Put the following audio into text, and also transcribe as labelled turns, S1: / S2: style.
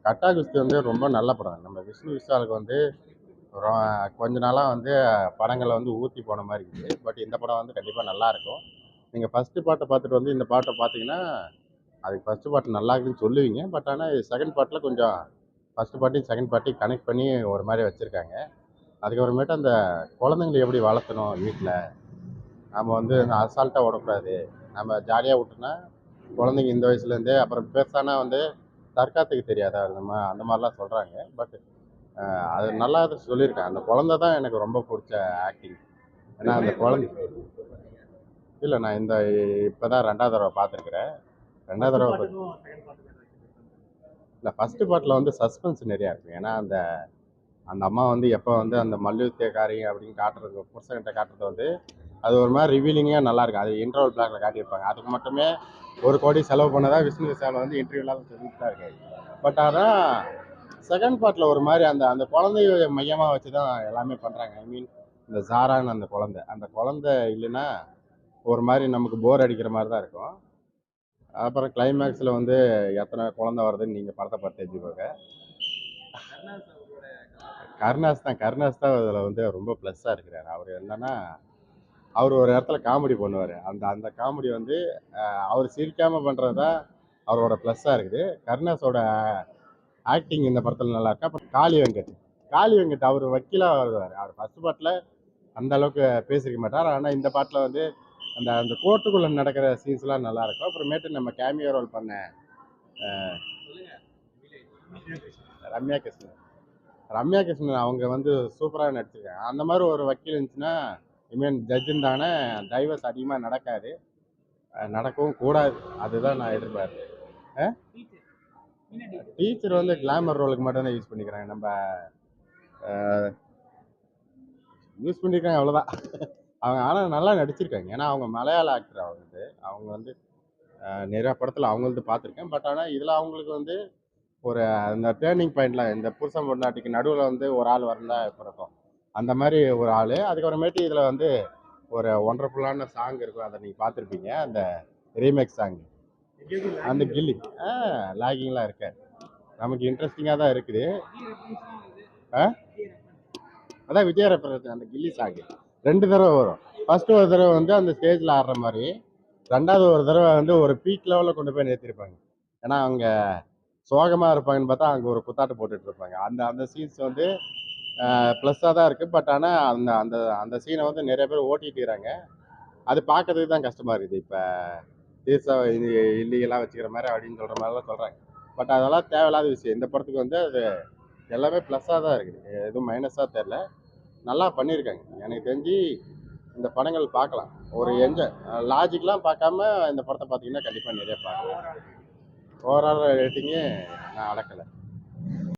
S1: கட்டா குஸ்தி வந்து ரொம்ப நல்ல படம். நம்ம விஷ்ணு விஷாலுக்கு வந்து ரொ கொஞ்ச நாளா வந்து படங்கள வந்து ஊத்தி போன மாரி இருக்குது. பட் இந்த படம் வந்து கண்டிப்பா நல்லாருக்கும். நீங்க ஃபர்ஸ்ட் பார்ட்ட பார்த்துட்டு வந்து இந்த பார்ட்ட பார்த்தீங்கன்னா, அதுக்கு ஃபர்ஸ்ட் பார்ட் நல்லா இருக்குதுன்னு சொல்லுவீங்க. பட் ஆனா செகண்ட் பார்ட்ல கொஞ்சம் ஃபர்ஸ்ட் பார்ட்டையும், செகண்ட் பார்ட்டையும் கனெக்ட் பண்ணி ஒரு மாரி வச்சிருக்காங்க. அதுக்கப்புறமேட்டு அந்த குழந்தைங்கள எப்படி வளர்த்தணும் வீட்ல, நம்ம வந்து அசால்ட்டா விடக்கூடாது. நம்ம ஜாலியா விட்டோம்னா, குழந்தைங்க இந்த வயசுலேருந்தே அப்புறம் பெருசானா வந்து தற்காத்துக்கு தெரியாதா? அந்த மாரிலாம் சொல்றாங்க. பட் அது நல்லா சொல்லியிருக்காங்க. அந்த குழந்தை தான் எனக்கு ரொம்ப புடிச்ச ஆக்டிங். ஏன்னா அந்த குழந்தை இல்ல நான் இப்பதான் 2வது தடவ பார்த்துருக்கிறேன். 2வது தடவ இல்ல ஃபர்ஸ்ட் பார்ட்ல வந்து சஸ்பென்ஸ் நெறையா இருக்கும். ஏன்னா அந்த அந்த அம்மா வந்து எப்போ வந்து அந்த மல்யுத்தக்காரி அப்படின்னு காட்டுறது புருஷன்கிட்ட காட்டுறது வந்து அது ஒரு மாதிரி ரிவீலிங்காக நல்லா இருக்கும். அது இன்டர்வல் பிளாக்ல காட்டியிருப்பாங்க. அதுக்கு மட்டுமே 1 கோடி செலவு பண்ணதா விஷ்ணு விஷால் வந்து இன்டர்வியூலாம் சொல்லிட்டு தான் இருக்காரு. பட் ஆனால் செகண்ட் பார்ட்ல ஒரு மாதிரி அந்த அந்த குழந்தைய மையமாக வச்சு தான் எல்லாமே பண்ணுறாங்க. ஐ மீன் இந்த ஜாரான்னு அந்த குழந்தை இல்லைன்னா ஒரு மாதிரி நமக்கு போர் அடிக்கிற மாதிரி தான் இருக்கும். அப்புறம் கிளைமேக்ஸில் வந்து எத்தனை குழந்தை வருதுன்னு நீங்கள் படத்தை பார்த்து தெரிஞ்சுக்கோங்க. கருணாஸ் தான் இதில் வந்து ரொம்ப ப்ளஸ்ஸாக இருக்கிறார். அவர் என்னன்னா அவர் ஒரு இடத்துல காமெடி பண்ணுவார். அந்த அந்த காமெடி வந்து அவர் சிரிக்காமல் பண்ணுறது தான் அவரோட ப்ளஸ்ஸாக இருக்குது. கருணாஸோட ஆக்டிங் இந்த படத்தில் நல்லா இருக்கு. அப்புறம் காளி வெங்கட் அவர் வக்கீலாக வருவார். அவர் ஃபர்ஸ்ட் பார்ட்டில் அந்த அளவுக்கு பேசியிருக்க மாட்டார். ஆனால் இந்த பாட்டில் வந்து அந்த அந்த கோர்ட்டுக்குள்ளே நடக்கிற சீன்ஸ்லாம் நல்லா இருக்கும். அப்புறமேட்டு நம்ம கேமியோ ரோல் பண்ண ரம்யா கிருஷ்ணன் ரம்யா கிருஷ்ணன் அவங்க வந்து சூப்பராக நடிச்சிருக்காங்க. அந்த மாதிரி ஒரு வக்கீல் இருந்துச்சுன்னா ஐ மீன் ஜட்ஜுன்னு தானே டைவர்ஸ் அதிகமாக நடக்காது, நடக்கவும் கூடாது. அதுதான் நான் எதிர்பார்த்தேன். டீச்சர் வந்து கிளாமர் ரோலுக்கு மட்டும் தான் யூஸ் பண்ணிக்கிறாங்க. நம்ம யூஸ் பண்ணியிருக்காங்க அவ்வளோதான். அவங்க ஆனால் நல்லா நடிச்சிருக்காங்க. ஏன்னா அவங்க மலையாள ஆக்டர். அவங்க வந்து நிறையா படத்தில் அவங்களது பார்த்துருக்கேன். பட் ஆனால் இதில் அவங்களுக்கு வந்து ஒரு அந்த டேர்னிங் பாயிண்ட்ல இந்த புருஷன் பொண்டாட்டிக்கு நடுவில் வந்து ஒரு ஆள் வரல பிறக்கும். அந்த மாதிரி ஒரு ஆள். அதுக்கப்புறமேட்டு இதில் வந்து ஒரு ஒண்டர்ஃபுல்லான சாங் இருக்கும். அதை நீங்கள் பார்த்துருப்பீங்க. அந்த ரீமேக் சாங் அந்த கில்லி லாகிங்லாம் இருக்காது. நமக்கு இன்ட்ரெஸ்டிங்காக தான் இருக்குது. அதான் விஜய் ரெஃபரன்ஸ் அந்த கில்லி சாங் 2 தடவை வரும். ஃபர்ஸ்ட் ஒரு தடவை வந்து அந்த ஸ்டேஜில் ஆடுற மாதிரி, 2வது ஒரு தடவை வந்து ஒரு பீக் லெவலில் கொண்டு போய் நிறுத்திருப்பாங்க. ஏன்னா அவங்க சோகமாக இருப்பாங்கன்னு பார்த்தா அங்கே ஒரு குத்தாட்டு போட்டுட்டு இருப்பாங்க. அந்த அந்த சீன்ஸ் வந்து ப்ளஸ்ஸாக தான் இருக்குது. பட் ஆனால் அந்த அந்த அந்த சீனை வந்து நிறைய பேர் ஓட்டிட்டுறாங்க. அது பார்க்கறதுக்கு தான் கஷ்டமாக இருக்குது. இப்போ தீர்சா இல்லீகலாக வச்சுக்கிற மாதிரி அப்படின்னு சொல்கிற மாதிரிலாம் சொல்கிறாங்க. பட் அதெல்லாம் தேவையில்லாத விஷயம். இந்த படத்துக்கு வந்து அது எல்லாமே ப்ளஸ்ஸாக தான் இருக்குது. எதுவும் மைனஸாக தெரில. நல்லா பண்ணியிருக்காங்க. எனக்கு தெரிஞ்சு இந்த படங்கள் பார்க்கலாம். ஒரு என்ஜாய் லாஜிக்லாம் பார்க்காம இந்த படத்தை பார்த்தீங்கன்னா கண்டிப்பாக நிறைய பார்க்கலாம். ஓவரால் ரேட்டிங்கு நான் அடக்கலை.